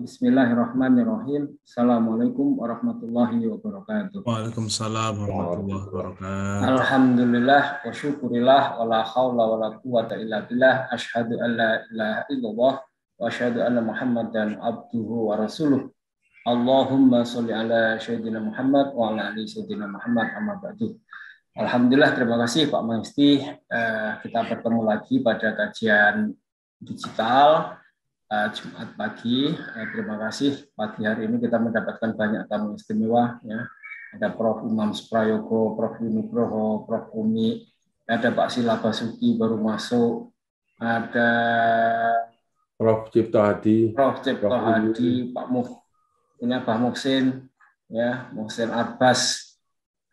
Bismillahirrahmanirrahim. Assalamualaikum warahmatullahi wabarakatuh. Waalaikumsalam warahmatullahi wabarakatuh. Alhamdulillah wa syukurillah wa la hawla wa la quwata illa billah. Asyhadu an la ilaha illallah wa asyhadu anna Muhammadan abduhu wa rasuluh. Allahumma sholli ala sayyidina Muhammad wa ala ali sayyidina Muhammad amma ba'du. Alhamdulillah, terima kasih Pak Mangesti. Kita bertemu lagi pada kajian digital Jumat pagi. Terima kasih, pagi hari ini kita mendapatkan banyak tamu istimewa, ya. Ada Prof. Imam Suprayogo, Prof. Nugroho, Prof. Umi, ada Pak Sila Basuki baru masuk, ada Prof. Cipto Hadi, Pak Muhsin, ya, Muhsin Abbas,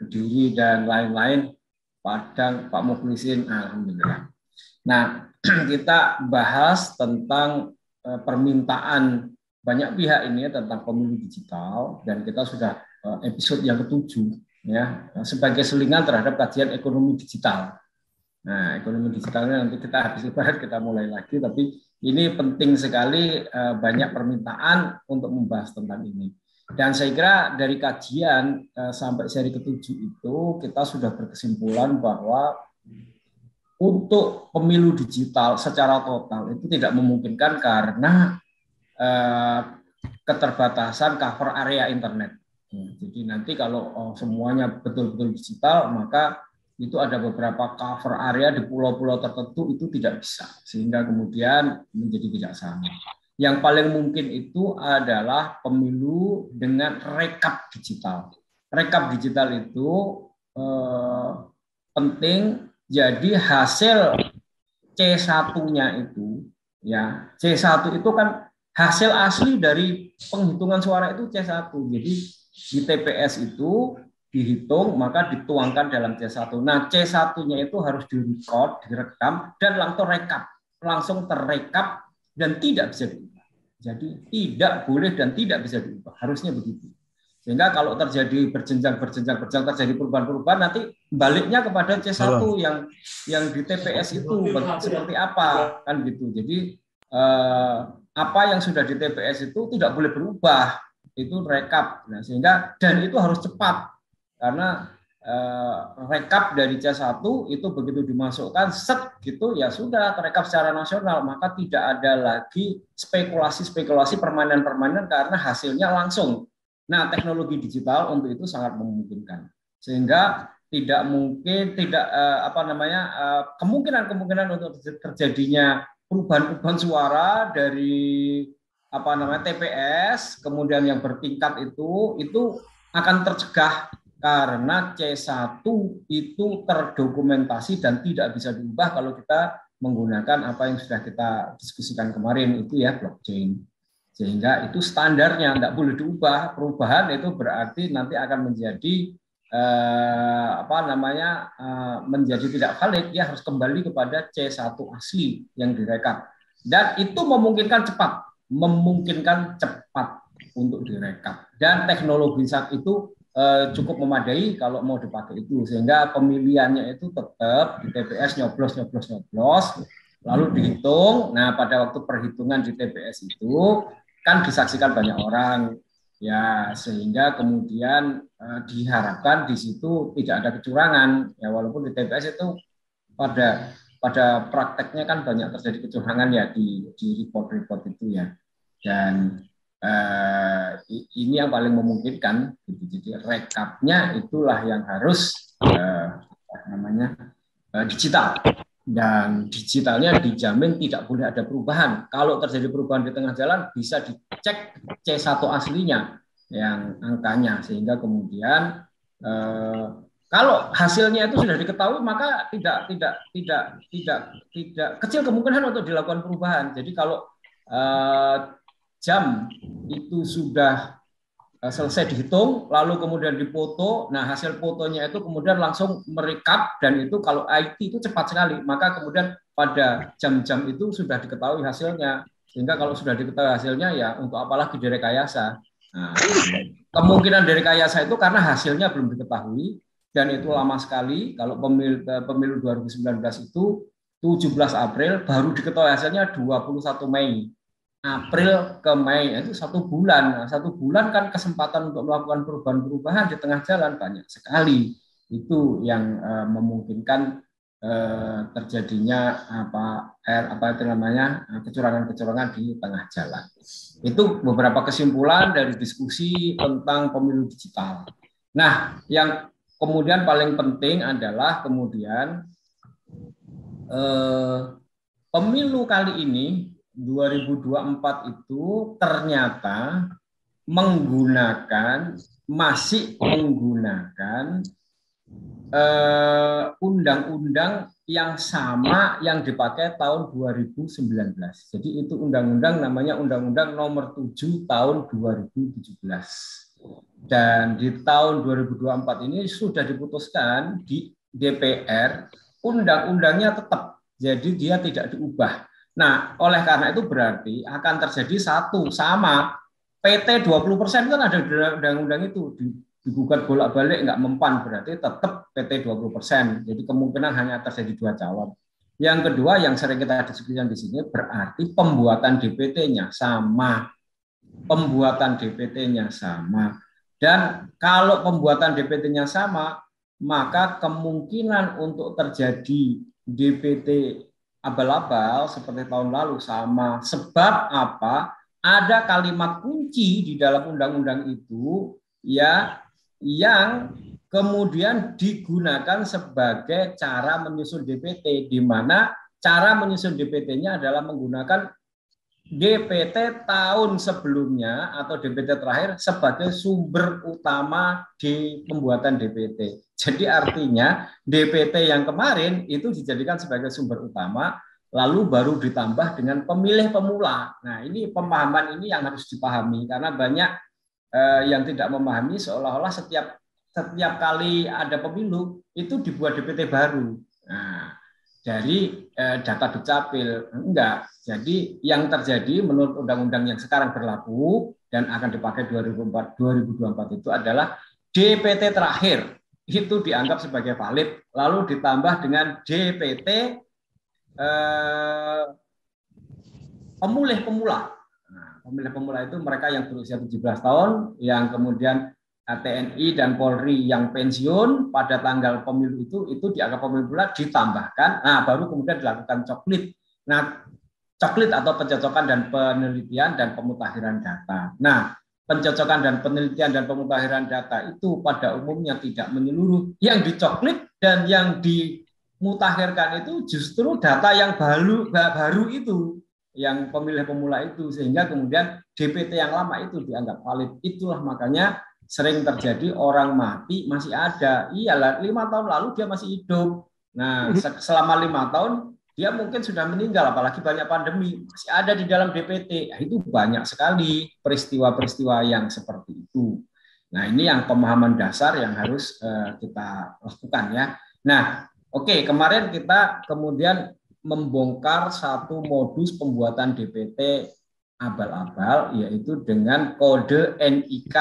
Kediri dan lain-lain, Padang, Pak Mukhlisin, alhamdulillah. Nah, kita bahas tentang permintaan banyak pihak ini tentang pemilu digital, dan kita sudah episode yang ke-7, ya, sebagai selingan terhadap kajian ekonomi digital. Nah, ekonomi digitalnya nanti kita habis lebaran kita mulai lagi, tapi ini penting sekali, banyak permintaan untuk membahas tentang ini. Dan saya kira dari kajian sampai seri ke-7 itu kita sudah berkesimpulan bahwa untuk pemilu digital secara total itu tidak memungkinkan karena keterbatasan cover area internet. Jadi nanti kalau semuanya betul-betul digital, maka itu ada beberapa cover area di pulau-pulau tertentu itu tidak bisa, sehingga kemudian menjadi tidak sama. Yang paling mungkin itu adalah pemilu dengan rekap digital. Rekap digital itu penting. Jadi hasil C1-nya itu, ya, C1 itu kan hasil asli dari penghitungan suara itu C1. Jadi di TPS itu dihitung maka dituangkan dalam C1. Nah, C1-nya itu harus direkam dan langsung terrekap dan tidak bisa diubah. Jadi tidak boleh dan tidak bisa diubah. Harusnya begitu. Sehingga kalau terjadi berjenjang terjadi perubahan-perubahan, nanti baliknya kepada C1 yang di TPS itu seperti apa, kan gitu. Jadi apa yang sudah di TPS itu tidak boleh berubah, itu rekap. Nah, sehingga dan itu harus cepat karena rekap dari C1 itu begitu dimasukkan set gitu ya sudah terekap secara nasional, maka tidak ada lagi spekulasi permainan karena hasilnya langsung. Nah, teknologi digital untuk itu sangat memungkinkan, sehingga kemungkinan untuk terjadinya perubahan suara dari TPS kemudian yang bertingkat itu akan tercegah karena C1 itu terdokumentasi dan tidak bisa diubah kalau kita menggunakan apa yang sudah kita diskusikan kemarin itu, ya, blockchain. Sehingga itu standarnya tidak boleh diubah. Perubahan itu berarti nanti akan menjadi menjadi tidak valid. Dia harus kembali kepada C1 asli yang direkap. Dan itu memungkinkan cepat untuk direkap. Dan teknologi saat itu cukup memadai kalau mau dipakai itu, sehingga pemilihannya itu tetap di TPS nyoblos lalu dihitung. Nah, pada waktu perhitungan di TPS itu kan disaksikan banyak orang, ya, sehingga kemudian diharapkan di situ tidak ada kecurangan, ya, walaupun di TPS itu pada prakteknya kan banyak terjadi kecurangan, ya, di report itu, ya. Dan ini yang paling memungkinkan gitu. Jadi rekapnya itulah yang harus digital, dan digitalnya dijamin tidak boleh ada perubahan. Kalau terjadi perubahan di tengah jalan bisa dicek C1 aslinya yang angkanya, sehingga kemudian kalau hasilnya itu sudah diketahui maka tidak kecil kemungkinan untuk dilakukan perubahan. Jadi kalau jam itu sudah selesai dihitung, lalu kemudian difoto, nah hasil fotonya itu kemudian langsung merekap, dan itu kalau IT itu cepat sekali, maka kemudian pada jam-jam itu sudah diketahui hasilnya, sehingga kalau sudah diketahui hasilnya, ya untuk apalagi direkayasa. Nah, kemungkinan direkayasa itu karena hasilnya belum diketahui, dan itu lama sekali. Kalau pemilu 2019 itu 17 April baru diketahui hasilnya 21 Mei. April ke Mei itu 1 bulan. Nah, 1 bulan kan kesempatan untuk melakukan perubahan-perubahan di tengah jalan banyak sekali. Itu yang memungkinkan terjadinya apa itu namanya kecurangan-kecurangan di tengah jalan. Itu beberapa kesimpulan dari diskusi tentang pemilu digital. Nah, yang kemudian paling penting adalah kemudian pemilu kali ini 2024 itu ternyata masih menggunakan undang-undang yang sama yang dipakai tahun 2019. Jadi itu undang-undang namanya Undang-Undang Nomor 7 Tahun 2017. Dan di tahun 2024 ini sudah diputuskan di DPR, undang-undangnya tetap, jadi dia tidak diubah. Nah, oleh karena itu berarti akan terjadi sama PT 20% kan ada undang-undang itu digugat bolak-balik nggak mempan, berarti tetap PT 20%. Jadi kemungkinan hanya terjadi 2 calon. Yang kedua yang sering kita diskusikan di sini berarti pembuatan DPT-nya sama. Dan kalau pembuatan DPT-nya sama, maka kemungkinan untuk terjadi DPT abal-abal seperti tahun lalu sama. Sebab apa? Ada kalimat kunci di dalam undang-undang itu ya yang kemudian digunakan sebagai cara menyusun DPT, di mana cara menyusun DPT-nya adalah menggunakan DPT tahun sebelumnya atau DPT terakhir sebagai sumber utama di pembuatan DPT. Jadi artinya DPT yang kemarin itu dijadikan sebagai sumber utama, lalu baru ditambah dengan pemilih pemula. Nah, ini pemahaman ini yang harus dipahami karena banyak yang tidak memahami seolah-olah setiap kali ada pemilu itu dibuat DPT baru. Nah, dari data Dukcapil enggak. Jadi yang terjadi menurut undang-undang yang sekarang berlaku dan akan dipakai 2024 itu adalah DPT terakhir itu dianggap sebagai valid, lalu ditambah dengan DPT pemilih pemula. Nah, pemilih pemula itu mereka yang berusia 17 tahun, yang kemudian TNI dan Polri yang pensiun pada tanggal pemilu itu dianggap pemilih pemula ditambahkan. Nah, baru kemudian dilakukan coklit. Nah, coklit atau pencocokan dan penelitian dan pemutakhiran data. Nah, pencocokan dan penelitian dan pemutakhiran data itu pada umumnya tidak menyeluruh. Yang dicoklit dan yang dimutakhirkan itu justru data yang baru itu, yang pemilih pemula itu, sehingga kemudian DPT yang lama itu dianggap valid. Itulah makanya sering terjadi orang mati masih ada. Iyalah, 5 tahun lalu dia masih hidup. Nah, selama 5 tahun dia mungkin sudah meninggal, apalagi banyak pandemi, masih ada di dalam DPT. Nah, itu banyak sekali peristiwa-peristiwa yang seperti itu. Nah, ini yang pemahaman dasar yang harus kita lakukan ya. Nah, oke, kemarin kita kemudian membongkar satu modus pembuatan DPT abal-abal, yaitu dengan kode NIK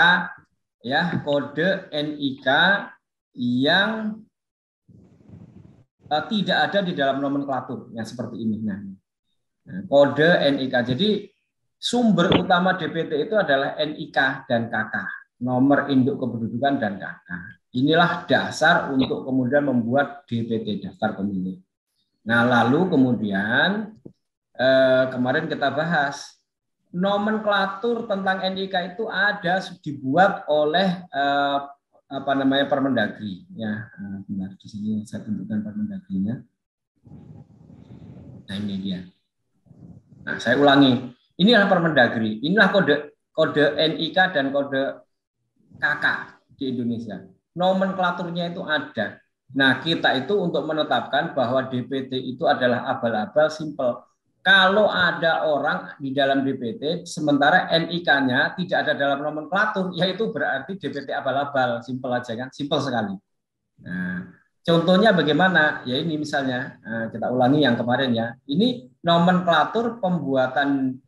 ya, kode NIK yang tidak ada di dalam nomenklatur yang seperti ini. Nah, kode NIK. Jadi sumber utama DPT itu adalah NIK dan KK, nomor induk kependudukan dan KK. Inilah dasar untuk kemudian membuat DPT, daftar pemilih. Nah, lalu kemudian kemarin kita bahas nomenklatur tentang NIK itu ada dibuat oleh Permendagri ya. Benar, di sini saya tunjukkan Permendagrinya. Nah, ini dia. Nah, saya ulangi. Inilah Permendagri. Inilah kode NIK dan kode KK di Indonesia. Nomenklaturnya itu ada. Nah, kita itu untuk menetapkan bahwa DPT itu adalah abal-abal simpel. Kalau ada orang di dalam DPT, sementara NIK-nya tidak ada dalam nomenklatur, yaitu berarti DPT abal-abal, simpel aja kan, simpel sekali. Nah, contohnya bagaimana? Ya ini misalnya, kita ulangi yang kemarin ya. Ini nomenklatur pembuatan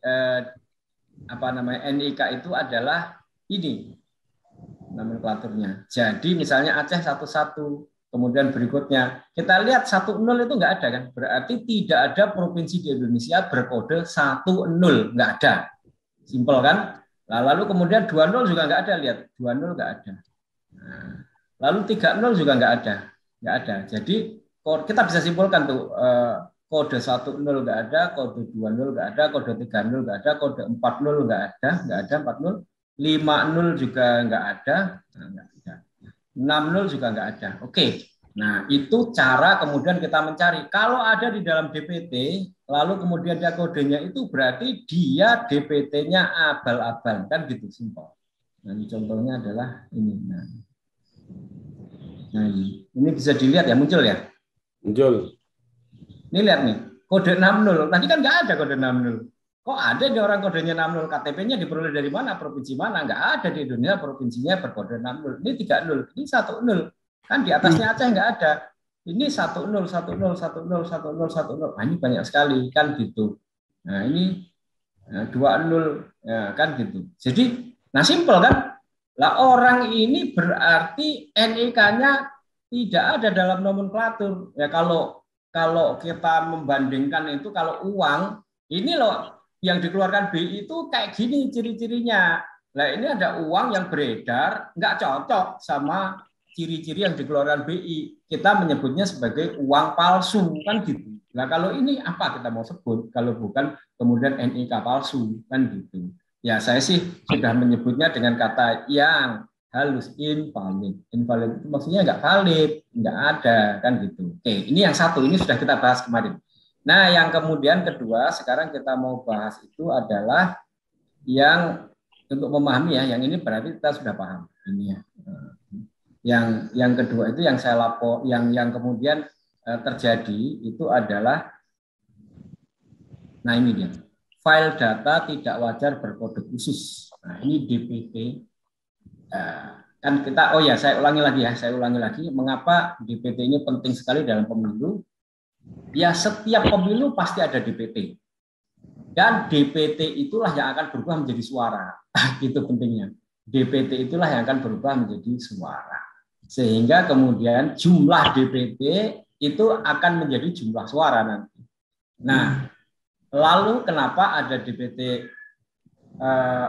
NIK itu adalah ini nomenklaturnya. Jadi misalnya Aceh 11. Kemudian berikutnya, kita lihat 10 itu nggak ada kan? Berarti tidak ada provinsi di Indonesia berkode 10, nggak ada. Simpel kan? Nah, lalu kemudian 20 juga nggak ada, lihat 20 nggak ada. Nah, lalu 30 juga nggak ada. Jadi kita bisa simpulkan tuh kode 10 nggak ada, kode 20 nggak ada, kode 30 nggak ada, kode 40 nggak ada 40, 50 juga nggak ada, 60 juga nggak ada. Oke. Nah, itu cara kemudian kita mencari. Kalau ada di dalam DPT, lalu kemudian dia kodenya itu berarti dia DPT-nya abal-abal, kan gitu simpel. Nah, ini contohnya adalah ini. Nah, ini bisa dilihat ya, muncul ya? Muncul. Ini lihat nih, kode 60. Tadi kan nggak ada kode 60. Kok ada di orang kodenya 60? KTP-nya diperoleh dari mana? Provinsi mana? Nggak ada di Indonesia provinsinya berkode 60. Ini 30, ini 10. Kan di atasnya Aceh nggak ada. Ini 10, 10, 10, 10, 10, 10. Nah, ini banyak sekali kan gitu. Nah, ini 20 ya, kan gitu. Jadi, nah simpel kan? Lah orang ini berarti NIK-nya tidak ada dalam nomenklatur. Ya kalau kita membandingkan itu, kalau uang ini loh yang dikeluarkan BI itu kayak gini ciri-cirinya. Nah, ini ada uang yang beredar nggak cocok sama ciri-ciri yang dikeluarkan BI. Kita menyebutnya sebagai uang palsu kan gitu. Nah, kalau ini apa kita mau sebut kalau bukan kemudian NIK palsu kan gitu. Ya, saya sih sudah menyebutnya dengan kata yang halus, invalid. Invalid itu maksudnya nggak valid, nggak ada kan gitu. Oke, ini yang satu, ini sudah kita bahas kemarin. Nah, yang kemudian kedua sekarang kita mau bahas itu adalah yang untuk memahami ya, yang ini berarti kita sudah paham ini ya. Yang kedua itu yang saya lapor, yang kemudian terjadi itu adalah, nah ini dia, file data tidak wajar berkode khusus. Nah ini DPT. Kan kita, oh ya saya ulangi lagi, mengapa DPT ini penting sekali dalam pemilu? Ya setiap pemilu pasti ada DPT. Dan DPT itulah yang akan berubah menjadi suara. Itu pentingnya. DPT itulah yang akan berubah menjadi suara. Sehingga kemudian jumlah DPT itu akan menjadi jumlah suara nanti. Nah, lalu kenapa ada DPT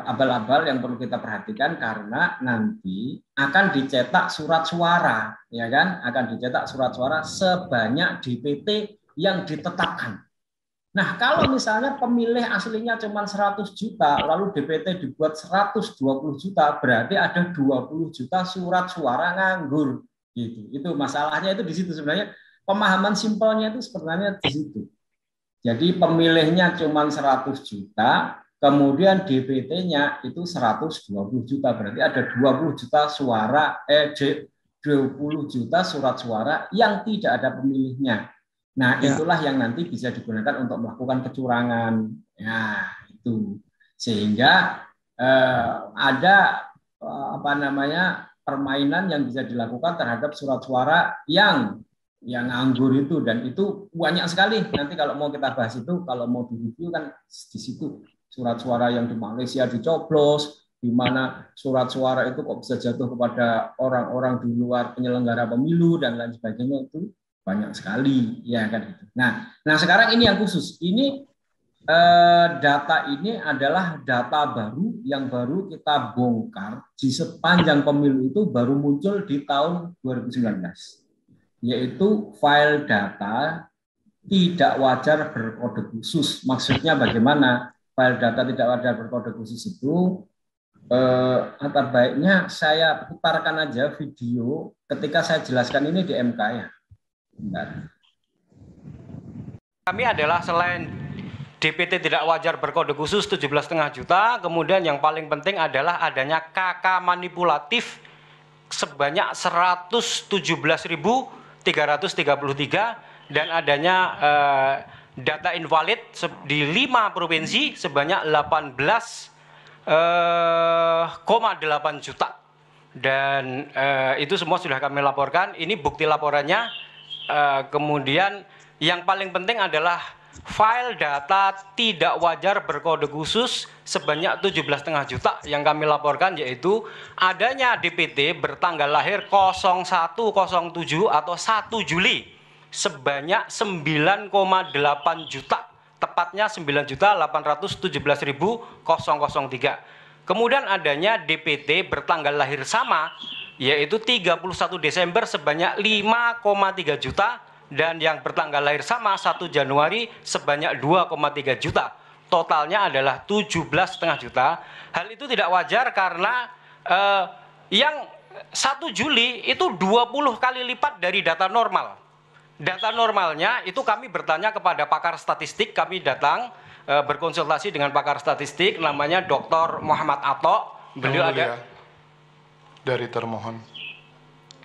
abal-abal yang perlu kita perhatikan? Karena nanti akan dicetak surat suara, ya kan? Akan dicetak surat suara sebanyak DPT yang ditetapkan. Nah, kalau misalnya pemilih aslinya cuma 100 juta, lalu DPT dibuat 120 juta, berarti ada 20 juta surat suara nganggur. Gitu. Itu masalahnya itu di situ sebenarnya. Pemahaman simpelnya itu sebenarnya di situ. Jadi pemilihnya cuma 100 juta, kemudian DPT-nya itu 120 juta, berarti ada 20 juta suara 20 juta surat suara yang tidak ada pemilihnya. Nah, itulah yang nanti bisa digunakan untuk melakukan kecurangan. Ya, itu. Sehingga ada permainan yang bisa dilakukan terhadap surat suara yang nganggur itu, dan itu banyak sekali. Nanti kalau mau kita bahas itu, kalau mau direview kan di situ surat suara yang di Malaysia dicoblos, di mana surat suara itu kok bisa jatuh kepada orang-orang di luar penyelenggara pemilu dan lain sebagainya, itu banyak sekali ya kan. Nah sekarang ini yang khusus, ini data ini adalah data baru yang baru kita bongkar di sepanjang pemilu, itu baru muncul di tahun 2019, yaitu file data tidak wajar berkode khusus. Maksudnya bagaimana file data tidak wajar berkode khusus itu? Baiknya saya putarkan aja video ketika saya jelaskan ini di MK ya. Bentar. Kami adalah selain DPT tidak wajar berkode khusus 17,5 juta, kemudian yang paling penting adalah adanya KK manipulatif sebanyak 117.333 dan adanya data invalid di 5 provinsi sebanyak 18,8 juta. Dan itu semua sudah kami laporkan. Ini bukti laporannya. Kemudian yang paling penting adalah file data tidak wajar berkode khusus sebanyak 17,5 juta yang kami laporkan, yaitu adanya DPT bertanggal lahir 0107 atau 1 Juli sebanyak 9,8 juta tepatnya 9.817.003. Kemudian adanya DPT bertanggal lahir sama, yaitu 31 Desember sebanyak 5,3 juta, dan yang bertanggal lahir sama 1 Januari sebanyak 2,3 juta. Totalnya adalah 17,5 juta. Hal itu tidak wajar karena yang 1 Juli itu 20 kali lipat dari data normal. Data normalnya itu kami bertanya kepada pakar statistik, kami datang berkonsultasi dengan pakar statistik namanya Dr. Muhammad Ato. Beliau ada dari termohon.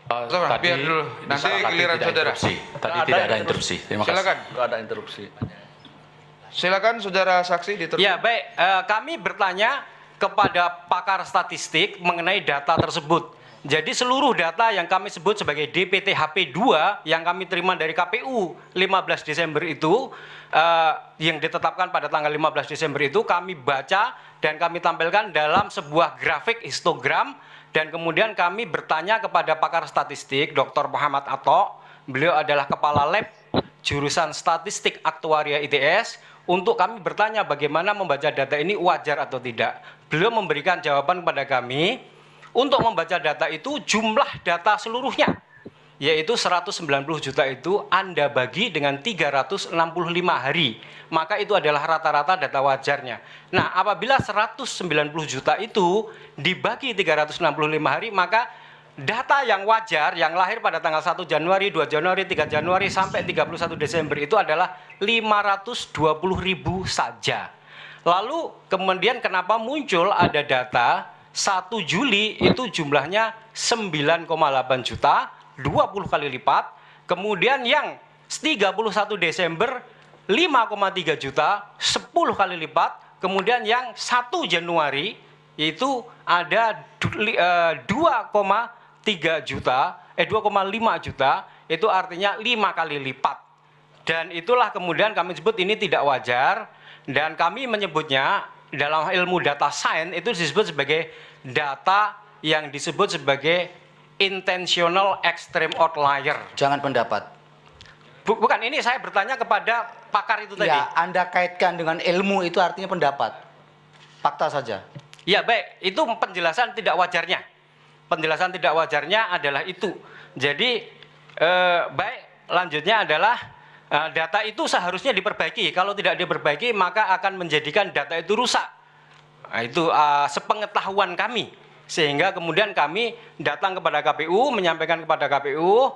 Tadi biar dulu, nanti giliran saudara. Tadi tidak ada interupsi. Terima kasih. Silakan. Tidak ada interupsi. Silakan saudara saksi diteruskan. Ya baik, kami bertanya kepada pakar statistik mengenai data tersebut. Jadi seluruh data yang kami sebut sebagai DPT HP2 yang kami terima dari KPU 15 Desember itu, yang ditetapkan pada tanggal 15 Desember itu kami baca dan kami tampilkan dalam sebuah grafik histogram, dan kemudian kami bertanya kepada pakar statistik Dr. Muhammad Ato. Beliau adalah kepala lab jurusan statistik aktuaria ITS. Untuk kami bertanya bagaimana membaca data ini wajar atau tidak. Beliau memberikan jawaban kepada kami, untuk membaca data itu jumlah data seluruhnya, yaitu 190 juta itu Anda bagi dengan 365 hari, maka itu adalah rata-rata data wajarnya. Nah, apabila 190 juta itu dibagi 365 hari, maka data yang wajar yang lahir pada tanggal 1 Januari, 2 Januari, 3 Januari sampai 31 Desember itu adalah 520.000 saja. Lalu kemudian kenapa muncul ada data 1 Juli itu jumlahnya 9,8 juta, 20 kali lipat. Kemudian yang 31 Desember 5,3 juta, 10 kali lipat. Kemudian yang 1 Januari itu ada 2,5 juta, itu artinya 5 kali lipat. Dan itulah kemudian kami sebut ini tidak wajar, dan kami menyebutnya dalam ilmu data science itu disebut sebagai data yang disebut sebagai intentional extreme outlier. Jangan pendapat. Bukan, ini saya bertanya kepada pakar itu tadi. Ya, Anda kaitkan dengan ilmu itu artinya pendapat. Fakta saja. Ya baik, itu penjelasan tidak wajarnya. Penjelasan tidak wajarnya adalah itu. Jadi baik, lanjutnya adalah data itu seharusnya diperbaiki. Kalau tidak diperbaiki maka akan menjadikan data itu rusak. Nah, itu sepengetahuan kami. Sehingga kemudian kami datang kepada KPU, menyampaikan kepada KPU,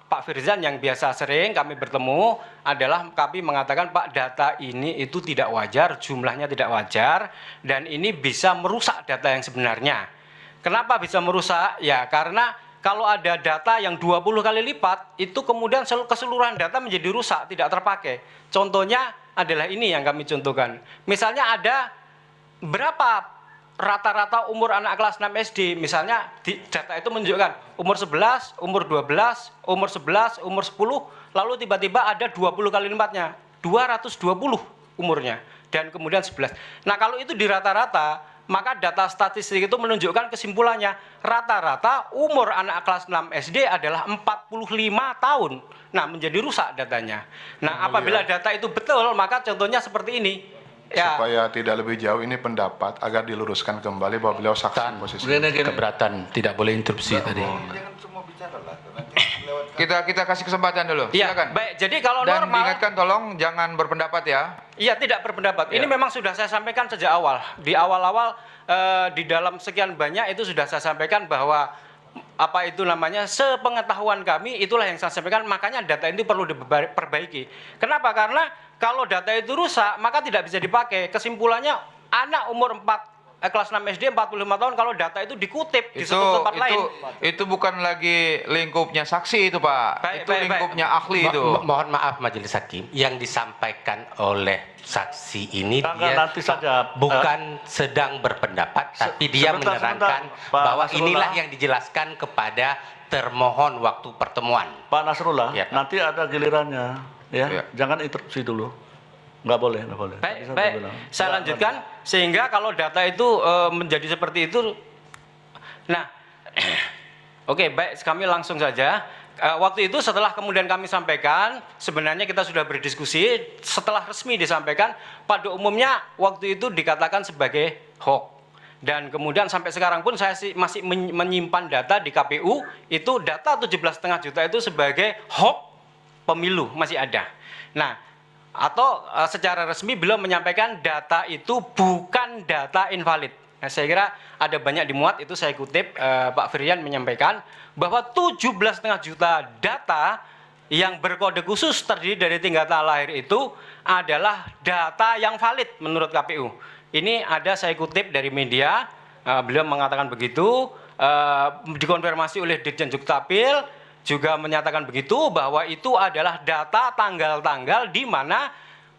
Pak Firzan yang biasa sering kami bertemu adalah kami mengatakan, Pak, data ini itu tidak wajar, jumlahnya tidak wajar, dan ini bisa merusak data yang sebenarnya. Kenapa bisa merusak? Ya karena kalau ada data yang 20 kali lipat, itu kemudian keseluruhan data menjadi rusak, tidak terpakai. Contohnya adalah ini yang kami contohkan. Misalnya ada berapa rata-rata umur anak kelas 6 SD, misalnya data itu menunjukkan umur 11, umur 12, umur 11, umur 10, lalu tiba-tiba ada 20 kali lipatnya, 220 umurnya, dan kemudian 11. Nah kalau itu di rata-rata, maka data statistik itu menunjukkan kesimpulannya, rata-rata umur anak kelas 6 SD adalah 45 tahun. Nah menjadi rusak datanya. Nah apabila data itu betul, maka contohnya seperti ini. Ya. Supaya tidak lebih jauh, ini pendapat agar diluruskan kembali bahwa beliau saksi posisi. Keberatan, tidak boleh interupsi tadi. Kita kasih kesempatan dulu. Ya, silakan. baik. Jadi kalau dan normal, diingatkan tolong jangan berpendapat ya. Iya, tidak berpendapat. Ini memang sudah saya sampaikan sejak awal. Di awal-awal di dalam sekian banyak itu sudah saya sampaikan bahwa apa itu namanya, sepengetahuan kami itulah yang saya sampaikan, makanya data itu perlu diperbaiki. Kenapa? Karena kalau data itu rusak, maka tidak bisa dipakai. Kesimpulannya, anak umur kelas 6 SD 45 tahun kalau data itu dikutip di suatu tempat lain. Itu bukan lagi lingkupnya saksi itu, Pak. Lingkupnya ahli itu. Mohon maaf Majelis Hakim, yang disampaikan oleh saksi ini nanti saja, bukan sedang berpendapat, tapi dia menerangkan bahwa inilah yang dijelaskan kepada termohon waktu pertemuan. Pak Nasrullah, Ya, Pak. nanti ada gilirannya. Ya, jangan interupsi dulu. Nggak boleh. Baik. Saya lanjutkan, sehingga kalau data itu menjadi seperti itu. Nah, oke, baik, kami langsung saja. waktu itu setelah kemudian kami sampaikan, sebenarnya kita sudah berdiskusi, setelah resmi disampaikan, pada umumnya waktu itu dikatakan sebagai hoax. Dan kemudian sampai sekarang pun saya masih menyimpan data di KPU, itu data 17,5 juta itu sebagai hoax pemilu, masih ada. Nah, atau secara resmi beliau menyampaikan data itu bukan data invalid. Nah, saya kira ada banyak dimuat, itu saya kutip Pak Firyan menyampaikan bahwa 17,5 juta data yang berkode khusus terdiri dari tingkatan lahir itu adalah data yang valid menurut KPU. Ini ada saya kutip dari media, beliau mengatakan begitu, dikonfirmasi oleh Dirjen Dukcapil juga menyatakan begitu, bahwa itu adalah data tanggal-tanggal di mana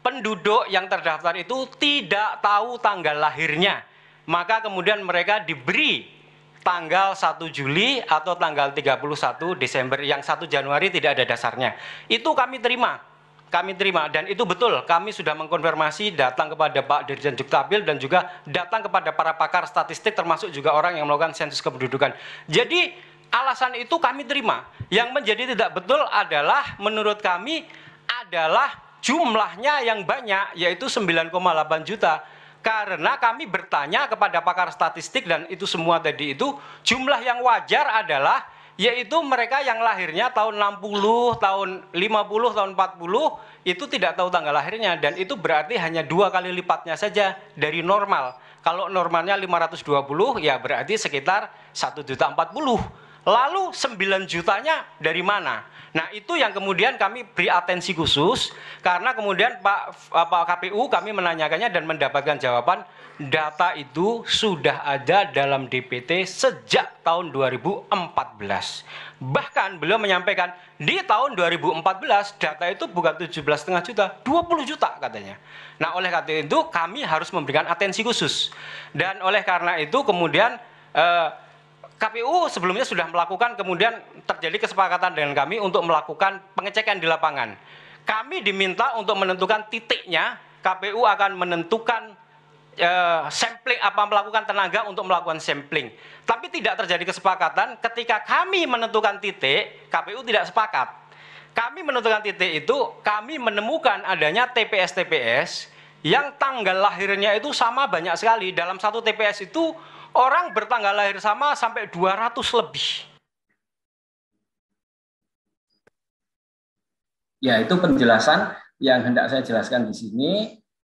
penduduk yang terdaftar itu tidak tahu tanggal lahirnya. Maka kemudian mereka diberi tanggal 1 Juli atau tanggal 31 Desember, yang 1 Januari tidak ada dasarnya. Itu kami terima. Dan itu betul, kami sudah mengkonfirmasi, datang kepada Pak Dirjen Dukcapil dan juga datang kepada para pakar statistik, termasuk juga orang yang melakukan sensus kependudukan. Jadi alasan itu kami terima. Yang menjadi tidak betul adalah menurut kami adalah jumlahnya yang banyak, yaitu 9,8 juta. Karena kami bertanya kepada pakar statistik dan itu semua tadi itu, jumlah yang wajar adalah yaitu mereka yang lahirnya tahun 60, tahun 50, tahun 40 itu tidak tahu tanggal lahirnya, dan itu berarti hanya 2 kali lipatnya saja dari normal. Kalau normalnya 520 ya berarti sekitar 1.040.000. Lalu 9 jutanya dari mana? Nah, itu yang kemudian kami beri atensi khusus, karena kemudian Pak KPU kami menanyakannya dan mendapatkan jawaban data itu sudah ada dalam DPT sejak tahun 2014. Bahkan beliau menyampaikan di tahun 2014 data itu bukan 17,5 juta, 20 juta katanya. Nah, oleh karena itu kami harus memberikan atensi khusus. Dan oleh karena itu kemudian KPU sebelumnya sudah melakukan, kemudian terjadi kesepakatan dengan kami untuk melakukan pengecekan di lapangan. Kami diminta untuk menentukan titiknya, KPU akan menentukan sampling, melakukan tenaga untuk melakukan sampling. Tapi tidak terjadi kesepakatan ketika kami menentukan titik, KPU tidak sepakat. Kami menentukan titik itu, kami menemukan adanya TPS-TPS yang tanggal lahirnya itu sama banyak sekali. Dalam satu TPS itu orang bertanggal lahir sama sampai 200 lebih. Ya, itu penjelasan yang hendak saya jelaskan di sini,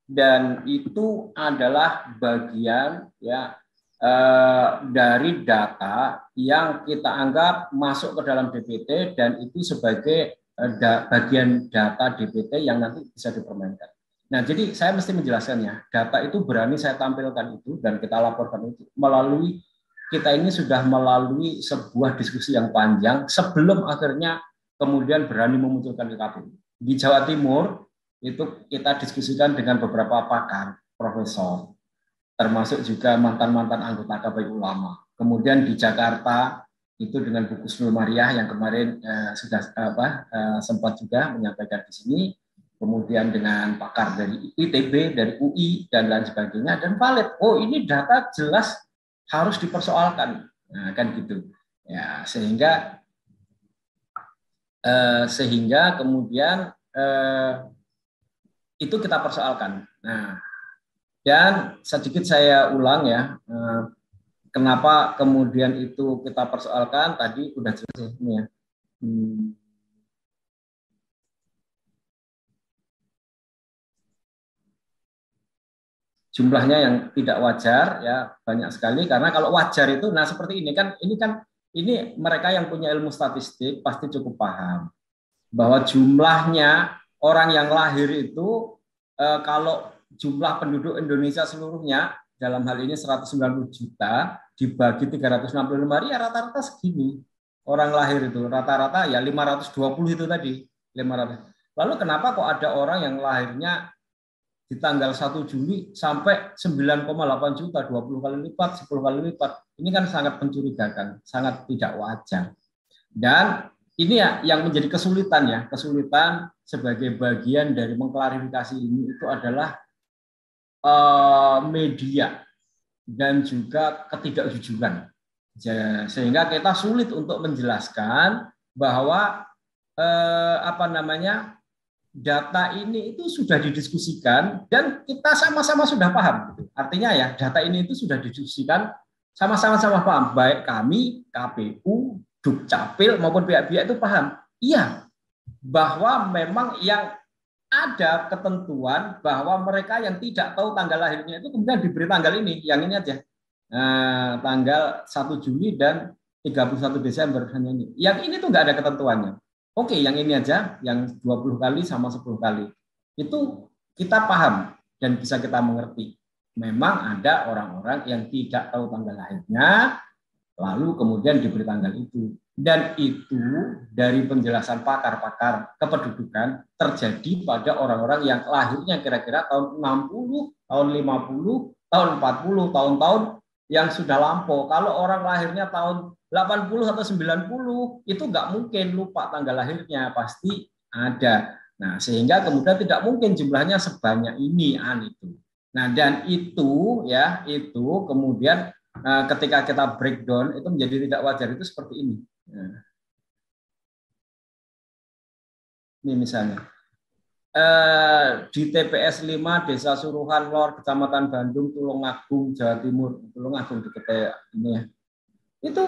dan itu adalah bagian ya dari data yang kita anggap masuk ke dalam DPT, dan itu sebagai bagian data DPT yang nanti bisa dipermainkan. Nah, jadi saya mesti menjelaskannya. Data itu berani saya tampilkan itu dan kita laporkan itu melalui, kita ini sudah melalui sebuah diskusi yang panjang sebelum akhirnya kemudian berani memunculkan di KPU. Di Jawa Timur itu kita diskusikan dengan beberapa pakar, profesor, termasuk juga mantan-mantan anggota KPU lama. Kemudian di Jakarta itu dengan Bu Kusnul Mariah yang kemarin sudah sempat juga menyampaikan di sini. Kemudian dengan pakar dari ITB, dari UI, dan lain sebagainya, dan valid. Oh, ini data jelas harus dipersoalkan, nah, kan gitu. Ya, sehingga kemudian itu kita persoalkan. Nah, dan sedikit saya ulang ya, kenapa kemudian itu kita persoalkan, tadi udah jelas ini ya. Jumlahnya yang tidak wajar ya banyak sekali, karena kalau wajar itu, nah seperti ini mereka yang punya ilmu statistik pasti cukup paham bahwa jumlahnya orang yang lahir itu kalau jumlah penduduk Indonesia seluruhnya dalam hal ini 190 juta dibagi 365 hari ya rata-rata segini orang lahir itu, rata-rata ya 520 itu tadi 500. Lalu kenapa kok ada orang yang lahirnya di tanggal 1 Juli sampai 9,8 juta, 20 kali lipat, 10 kali lipat. Ini kan sangat mencurigakan, sangat tidak wajar. Dan ini ya yang menjadi kesulitan sebagai bagian dari mengklarifikasi ini itu adalah media dan juga ketidakjujuran. Sehingga kita sulit untuk menjelaskan bahwa data ini itu sudah didiskusikan dan kita sama-sama sudah paham. Artinya ya data ini itu sudah didiskusikan sama-sama paham, baik kami, KPU, Dukcapil maupun pihak-pihak itu paham. Iya, bahwa memang yang ada ketentuan bahwa mereka yang tidak tahu tanggal lahirnya itu kemudian diberi tanggal ini, yang ini aja. Tanggal 1 Juli dan 31 Desember hanya ini. Yang ini tuh nggak ada ketentuannya. Oke, yang ini aja, yang 20 kali sama 10 kali. Itu kita paham dan bisa kita mengerti. Memang ada orang-orang yang tidak tahu tanggal lahirnya, lalu kemudian diberi tanggal itu. Dan itu dari penjelasan pakar-pakar kependudukan terjadi pada orang-orang yang lahirnya kira-kira tahun 60, tahun 50, tahun 40, tahun-tahun yang sudah lampau. Kalau orang lahirnya tahun 80 atau 90 itu nggak mungkin lupa tanggal lahirnya, pasti ada. Nah, sehingga kemudian tidak mungkin jumlahnya sebanyak ini itu. Nah, dan itu kemudian ketika kita breakdown itu menjadi tidak wajar itu seperti ini. Nah, ini misalnya di TPS 5 Desa Suruhan Lor, Kecamatan Bandung, Tulungagung, Jawa Timur, Tulungagung dekat ini ya. Itu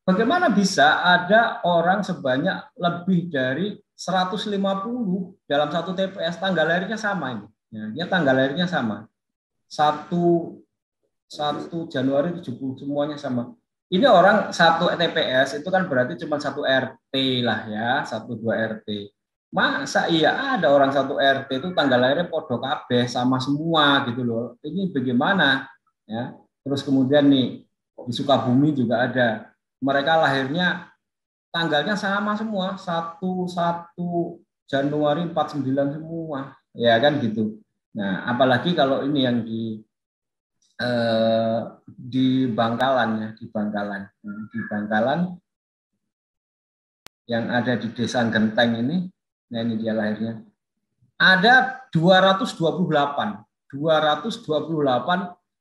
bagaimana bisa ada orang sebanyak lebih dari 150 dalam satu TPS tanggal lahirnya sama ini. Ya, dia tanggal lahirnya sama. 1 Januari 70 semuanya sama. Ini orang satu TPS itu kan berarti cuma satu RT lah ya, 1-2 RT. Masa iya ada orang satu RT itu tanggal lahirnya podo kabeh sama semua gitu loh. Ini bagaimana ya? Terus kemudian nih di Sukabumi juga ada. Mereka lahirnya tanggalnya sama semua, 1 Januari 49 semua. Ya kan gitu. Nah, apalagi kalau ini yang di Bangkalan ya, di Bangkalan yang ada di Desa Genteng ini. Nah, ini dia lahirnya. Ada 228.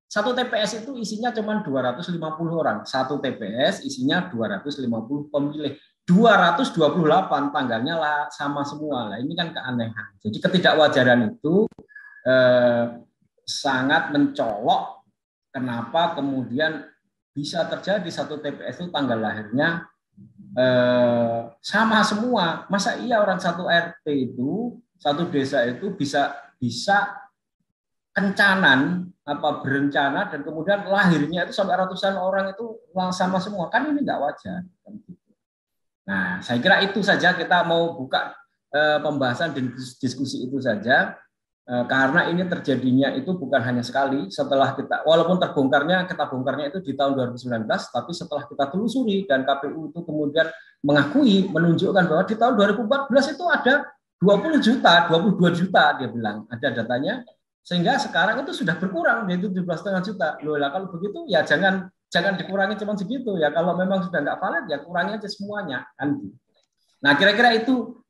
Satu TPS itu isinya cuma 250 orang. Satu TPS isinya 250 pemilih. 228 tanggalnya lah sama semua. Lah ini kan keanehan. Jadi ketidakwajaran itu sangat mencolok kenapa kemudian bisa terjadi satu TPS itu tanggal lahirnya sama semua. Masa iya orang satu RT itu, satu desa itu bisa kencanan berencana dan kemudian lahirnya itu sampai ratusan orang itu sama semua. Kan ini nggak wajar. Nah, saya kira itu saja kita mau buka pembahasan dan diskusi itu saja. Karena ini terjadinya itu bukan hanya sekali setelah kita, walaupun kita bongkarnya itu di tahun 2019, tapi setelah kita telusuri dan KPU itu kemudian menunjukkan bahwa di tahun 2014 itu ada 20 juta, 22 juta dia bilang, ada datanya, sehingga sekarang itu sudah berkurang yaitu 17,5 juta. Loh lah kalau begitu ya jangan dikurangi cuma segitu ya, kalau memang sudah nggak valid ya kurangi aja semuanya kan. Nah kira-kira itu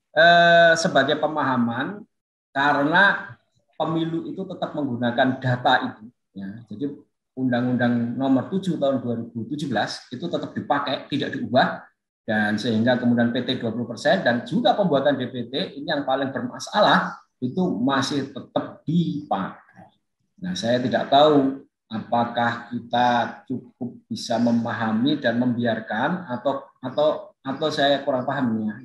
sebagai pemahaman karena pemilu itu tetap menggunakan data itu. Ya. Jadi Undang-Undang Nomor 7 tahun 2017 itu tetap dipakai, tidak diubah, dan sehingga kemudian PT 20% dan juga pembuatan DPT ini yang paling bermasalah itu masih tetap dipakai. Nah, saya tidak tahu apakah kita cukup bisa memahami dan membiarkan atau saya kurang pahamnya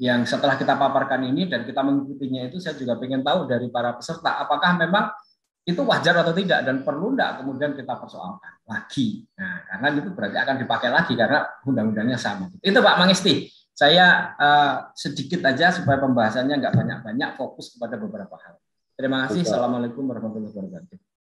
yang setelah kita paparkan ini dan kita mengikutinya itu saya juga ingin tahu dari para peserta apakah memang itu wajar atau tidak dan perlu enggak kemudian kita persoalkan lagi. Nah, karena itu berarti akan dipakai lagi karena undang-undangnya sama. Itu Pak Mangisti. Saya sedikit aja supaya pembahasannya enggak banyak-banyak, fokus kepada beberapa hal. Terima kasih. Assalamualaikum warahmatullahi wabarakatuh.